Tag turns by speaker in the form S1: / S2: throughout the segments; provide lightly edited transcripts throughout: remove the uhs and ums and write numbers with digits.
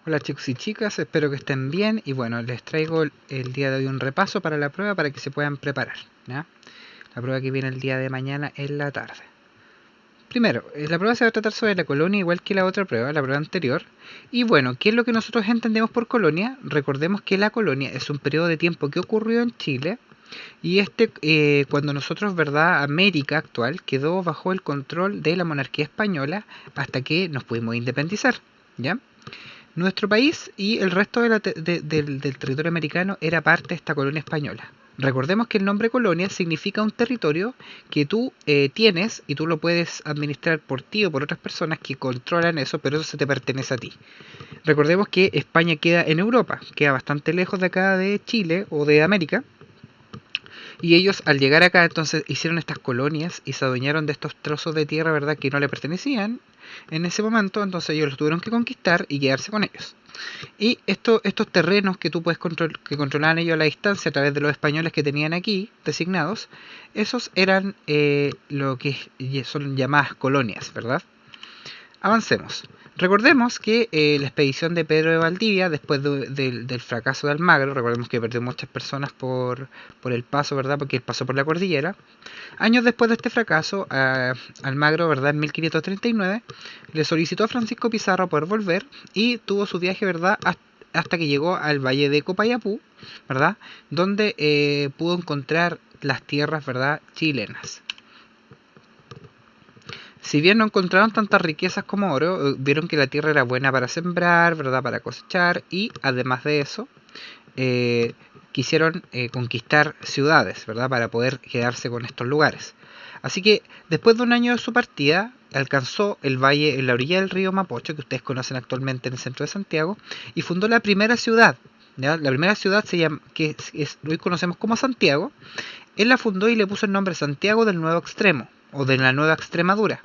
S1: Hola chicos y chicas, espero que estén bien y bueno, les traigo el día de hoy un repaso para la prueba para que se puedan preparar, ¿ya? La prueba que viene el día de mañana en la tarde. Primero, la prueba se va a tratar sobre la colonia igual que la otra prueba, la prueba anterior. Y bueno, ¿qué es lo que nosotros entendemos por colonia? Recordemos que la colonia es un periodo de tiempo que ocurrió en Chile y cuando nosotros, ¿verdad? América actual quedó bajo el control de la monarquía española hasta que nos pudimos independizar, ¿ya? Nuestro país y el resto del territorio americano era parte de esta colonia española. Recordemos que el nombre colonia significa un territorio que tú tienes y tú lo puedes administrar por ti o por otras personas que controlan eso, pero eso se te pertenece a ti. Recordemos que España queda en Europa, queda bastante lejos de acá de Chile o de América, y ellos al llegar acá entonces hicieron estas colonias y se adueñaron de estos trozos de tierra, ¿verdad?, que no le pertenecían en ese momento, entonces ellos los tuvieron que conquistar y quedarse con ellos. Y estos terrenos que tú puedes que controlaban ellos a la distancia a través de los españoles que tenían aquí designados, esos eran lo que son llamadas colonias, ¿verdad? Avancemos. Recordemos que la expedición de Pedro de Valdivia, después del fracaso de Almagro, recordemos que perdió muchas personas por el paso, ¿verdad? Porque él pasó por la cordillera. Años después de este fracaso, Almagro, ¿verdad? En 1539, le solicitó a Francisco Pizarro poder volver y tuvo su viaje, ¿verdad? Hasta que llegó al valle de Copiapó, ¿verdad? Donde pudo encontrar las tierras, ¿verdad?, chilenas. Si bien no encontraron tantas riquezas como oro, vieron que la tierra era buena para sembrar, ¿verdad?, para cosechar, y además de eso, eh, quisieron conquistar ciudades, ¿verdad?, para poder quedarse con estos lugares. Así que después de un año de su partida, alcanzó el valle en la orilla del río Mapocho, que ustedes conocen actualmente en el centro de Santiago, y fundó la primera ciudad. ¿Ya? La primera ciudad se llama, hoy conocemos como Santiago. Él la fundó y le puso el nombre Santiago del Nuevo Extremo, o de la Nueva Extremadura,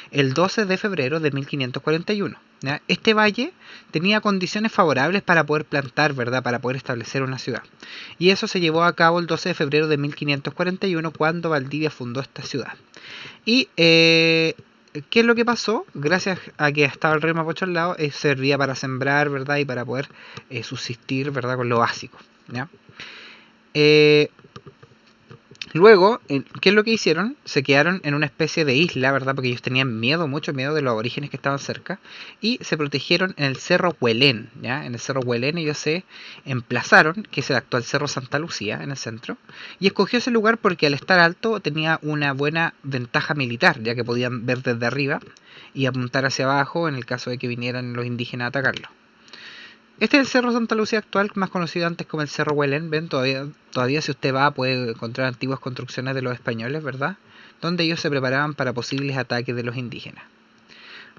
S1: el 12 de febrero de 1541. ¿Ya? Este valle tenía condiciones favorables para poder plantar, ¿verdad?, para poder establecer una ciudad. Y eso se llevó a cabo el 12 de febrero de 1541 cuando Valdivia fundó esta ciudad. Y ¿qué es lo que pasó? Gracias a que estaba el río Mapocho al lado, servía para sembrar, ¿verdad?, y para poder subsistir, ¿verdad?, con lo básico. ¿Ya? Eh, Luego, ¿qué es lo que hicieron? Se quedaron en una especie de isla, ¿verdad? Porque ellos tenían miedo, mucho miedo de los aborígenes que estaban cerca. Y se protegieron en el Cerro Huelén, ¿ya? En el Cerro Huelén ellos se emplazaron, que es el actual Cerro Santa Lucía, en el centro. Y escogió ese lugar porque al estar alto tenía una buena ventaja militar, ya que podían ver desde arriba y apuntar hacia abajo en el caso de que vinieran los indígenas a atacarlo. Este es el Cerro Santa Lucía actual, más conocido antes como el Cerro Huelén. Ven, todavía si usted va puede encontrar antiguas construcciones de los españoles, ¿verdad?, donde ellos se preparaban para posibles ataques de los indígenas.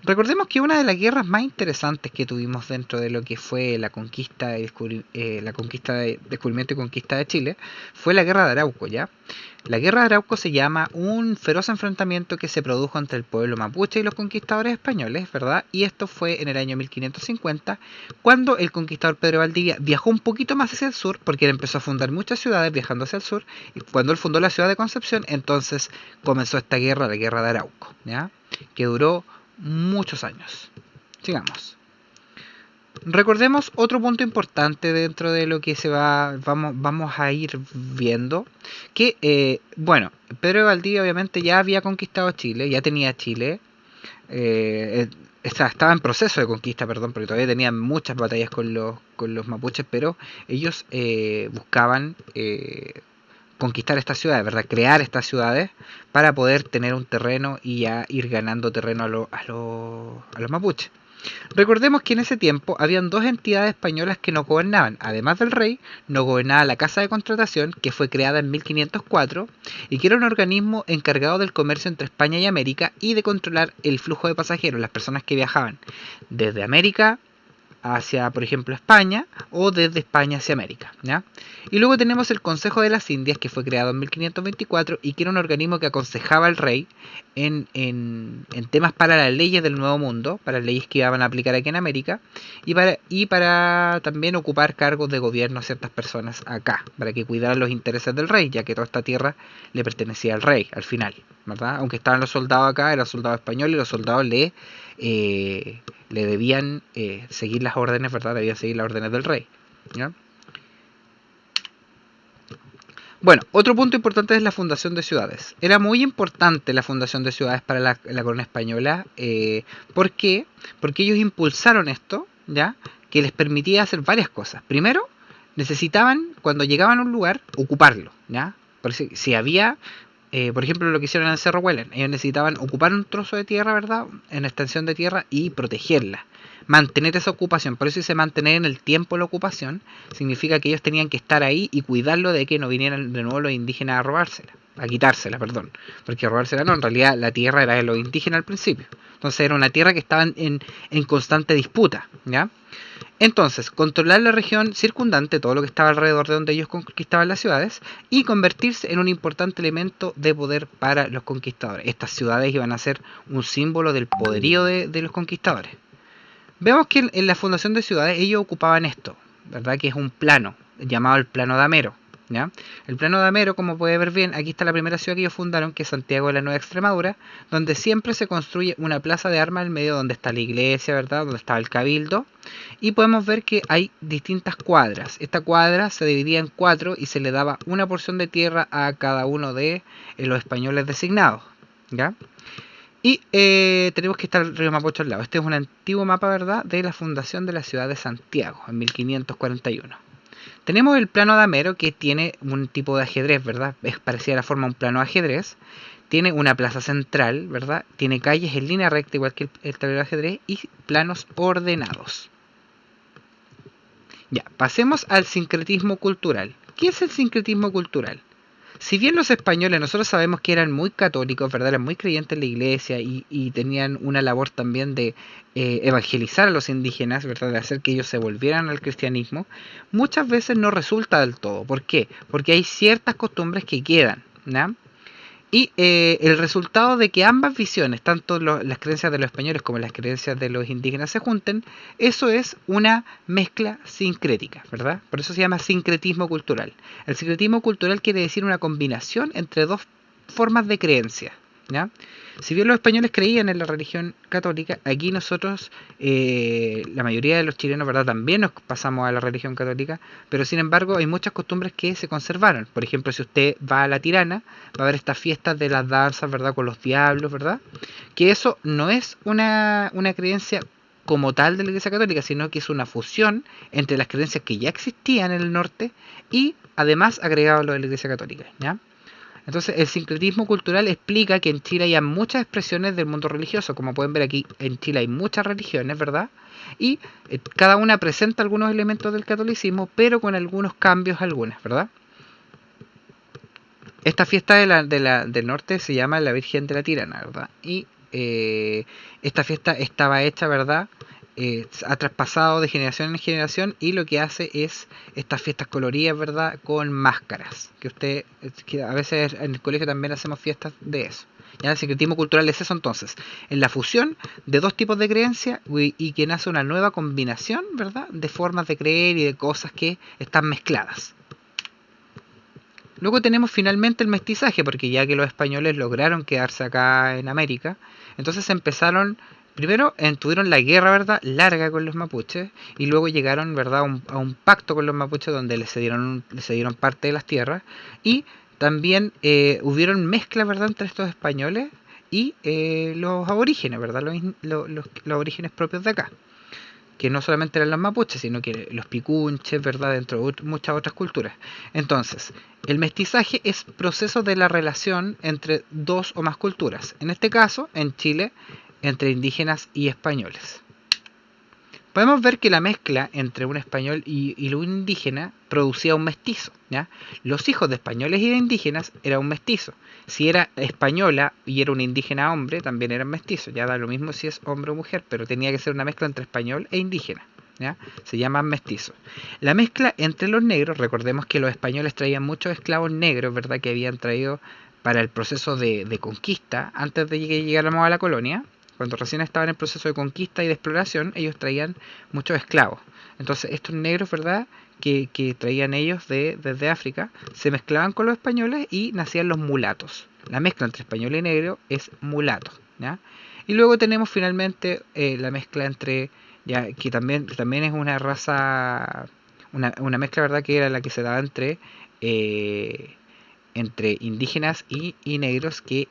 S1: Recordemos que una de las guerras más interesantes que tuvimos dentro de lo que fue la conquista, descubrimiento y conquista de Chile fue la Guerra de Arauco, ¿ya? La Guerra de Arauco se llama un feroz enfrentamiento que se produjo entre el pueblo mapuche y los conquistadores españoles, ¿verdad? Y esto fue en el año 1550, cuando el conquistador Pedro Valdivia viajó un poquito más hacia el sur, porque él empezó a fundar muchas ciudades viajando hacia el sur, y cuando él fundó la ciudad de Concepción, entonces comenzó esta guerra, la Guerra de Arauco, ¿ya?, que duró muchos años. Sigamos. Recordemos otro punto importante dentro de lo que vamos a ir viendo, que, bueno, Pedro de Valdivia obviamente ya había conquistado Chile, ya tenía Chile, estaba en proceso de conquista, perdón, porque todavía tenían muchas batallas con los mapuches, pero ellos buscaban conquistar estas ciudades, ¿verdad? Crear estas ciudades para poder tener un terreno y ya ir ganando terreno a los mapuches. Recordemos que en ese tiempo habían dos entidades españolas que nos gobernaban. Además del rey, nos gobernaba la Casa de Contratación, que fue creada en 1504 y que era un organismo encargado del comercio entre España y América y de controlar el flujo de pasajeros, las personas que viajaban desde América hacia, por ejemplo, España o desde España hacia América, ¿ya? Y luego tenemos el Consejo de las Indias, que fue creado en 1524 y que era un organismo que aconsejaba al rey en temas para las leyes del Nuevo Mundo, para las leyes que iban a aplicar aquí en América, y para también ocupar cargos de gobierno a ciertas personas acá, para que cuidaran los intereses del rey, ya que toda esta tierra le pertenecía al rey al final, ¿verdad? Aunque estaban los soldados acá, eran soldados españoles y los soldados le le debían seguir las órdenes, ¿verdad? Debían seguir las órdenes del rey, ¿ya? Bueno, otro punto importante es la fundación de ciudades. Era muy importante la fundación de ciudades para la corona española. ¿Por qué? Porque ellos impulsaron esto, ¿ya? Que les permitía hacer varias cosas. Primero, necesitaban, cuando llegaban a un lugar, ocuparlo, ¿ya? Por si había, por ejemplo, lo que hicieron en el Cerro Huelen, ellos necesitaban ocupar un trozo de tierra, ¿verdad? En extensión de tierra y protegerla. Mantener esa ocupación, por eso dice mantener en el tiempo la ocupación, significa que ellos tenían que estar ahí y cuidarlo de que no vinieran de nuevo los indígenas a robársela, a quitársela, perdón, porque robársela no, en realidad la tierra era de los indígenas al principio, entonces era una tierra que estaba en constante disputa, ¿ya? Entonces, controlar la región circundante, todo lo que estaba alrededor de donde ellos conquistaban las ciudades, y convertirse en un importante elemento de poder para los conquistadores. Estas ciudades iban a ser un símbolo del poderío de los conquistadores. Vemos que en la fundación de ciudades ellos ocupaban esto, ¿verdad? Que es un plano, llamado el plano de Amero, ¿ya? El plano de Amero, como puede ver bien, aquí está la primera ciudad que ellos fundaron, que es Santiago de la Nueva Extremadura, donde siempre se construye una plaza de armas en medio donde está la iglesia, ¿verdad? Donde está el cabildo, y podemos ver que hay distintas cuadras. Esta cuadra se dividía en 4 y se le daba una porción de tierra a cada uno de los españoles designados, ¿ya? Y tenemos que estar el río Mapocho al lado. Este es un antiguo mapa, ¿verdad?, de la fundación de la ciudad de Santiago, en 1541. Tenemos el plano de Amero, que tiene un tipo de ajedrez, ¿verdad? Es parecida a la forma de un plano de ajedrez. Tiene una plaza central, ¿verdad? Tiene calles en línea recta, igual que el tablero de ajedrez, y planos ordenados. Ya, pasemos al sincretismo cultural. ¿Qué es el sincretismo cultural? Si bien los españoles, nosotros sabemos que eran muy católicos, ¿verdad? Eran muy creyentes en la iglesia y tenían una labor también de evangelizar a los indígenas, ¿verdad? De hacer que ellos se volvieran al cristianismo, muchas veces no resulta del todo. ¿Por qué? Porque hay ciertas costumbres que quedan, ¿no? Y el resultado de que ambas visiones, tanto las creencias de los españoles como las creencias de los indígenas se junten, eso es una mezcla sincrética, ¿verdad? Por eso se llama sincretismo cultural. El sincretismo cultural quiere decir una combinación entre dos formas de creencia, ¿ya? Si bien los españoles creían en la religión católica, aquí nosotros, la mayoría de los chilenos, ¿verdad?, también nos pasamos a la religión católica, pero sin embargo hay muchas costumbres que se conservaron. Por ejemplo, si usted va a La Tirana, va a ver estas fiestas de las danzas, ¿verdad?, con los diablos, ¿verdad? Que eso no es una creencia como tal de la Iglesia Católica, sino que es una fusión entre las creencias que ya existían en el norte y además agregado lo de la Iglesia Católica, ¿ya? Entonces, el sincretismo cultural explica que en Chile hay muchas expresiones del mundo religioso. Como pueden ver aquí, en Chile hay muchas religiones, ¿verdad? Y cada una presenta algunos elementos del catolicismo, pero con algunos cambios algunas, ¿verdad? Esta fiesta del norte se llama la Virgen de la Tirana, ¿verdad? Y esta fiesta estaba hecha, ¿verdad? Ha traspasado de generación en generación y lo que hace es estas fiestas coloridas, ¿verdad?, con máscaras, que a veces en el colegio también hacemos fiestas de eso. ¿Ya? El secretismo cultural es eso entonces, en la fusión de dos tipos de creencias y que nace una nueva combinación, ¿verdad?, de formas de creer y de cosas que están mezcladas. Luego tenemos finalmente el mestizaje, porque ya que los españoles lograron quedarse acá en América, entonces empezaron, primero tuvieron la guerra, ¿verdad?, larga con los mapuches, y luego llegaron, ¿verdad?, a un pacto con los mapuches donde les cedieron parte de las tierras, y también hubieron mezcla, ¿verdad?, entre estos españoles y los aborígenes, ¿verdad?, los aborígenes propios de acá, que no solamente eran los mapuches, sino que los picunches, ¿verdad?, dentro de muchas otras culturas. Entonces, el mestizaje es proceso de la relación entre dos o más culturas. En este caso, en Chile, entre indígenas y españoles. Podemos ver que la mezcla entre un español y un indígena producía un mestizo, ¿ya? Los hijos de españoles y de indígenas era un mestizo. Si era española y era un indígena hombre, también eran mestizos. Ya da lo mismo si es hombre o mujer, pero tenía que ser una mezcla entre español e indígena, ¿ya? Se llaman mestizos. La mezcla entre los negros, recordemos que los españoles traían muchos esclavos negros, ¿verdad?, que habían traído para el proceso de conquista antes de que llegáramos a la colonia. Cuando recién estaban en el proceso de conquista y de exploración, ellos traían muchos esclavos. Entonces estos negros, ¿verdad?, que traían ellos desde África, se mezclaban con los españoles y nacían los mulatos. La mezcla entre español y negro es mulato, ¿ya? Y luego tenemos finalmente la mezcla entre, ya que también es una raza, una mezcla, ¿verdad? Que era la que se daba entre indígenas y negros, que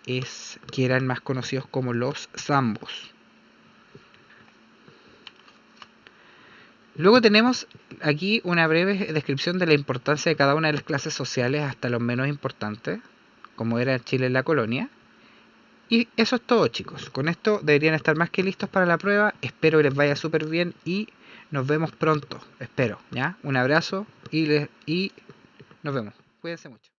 S1: eran más conocidos como los zambos. Luego tenemos aquí una breve descripción de la importancia de cada una de las clases sociales hasta los menos importantes, como era Chile en la colonia. Y eso es todo, chicos. Con esto deberían estar más que listos para la prueba. Espero que les vaya súper bien y nos vemos pronto. Espero, ¿ya? Un abrazo y nos vemos. Cuídense mucho.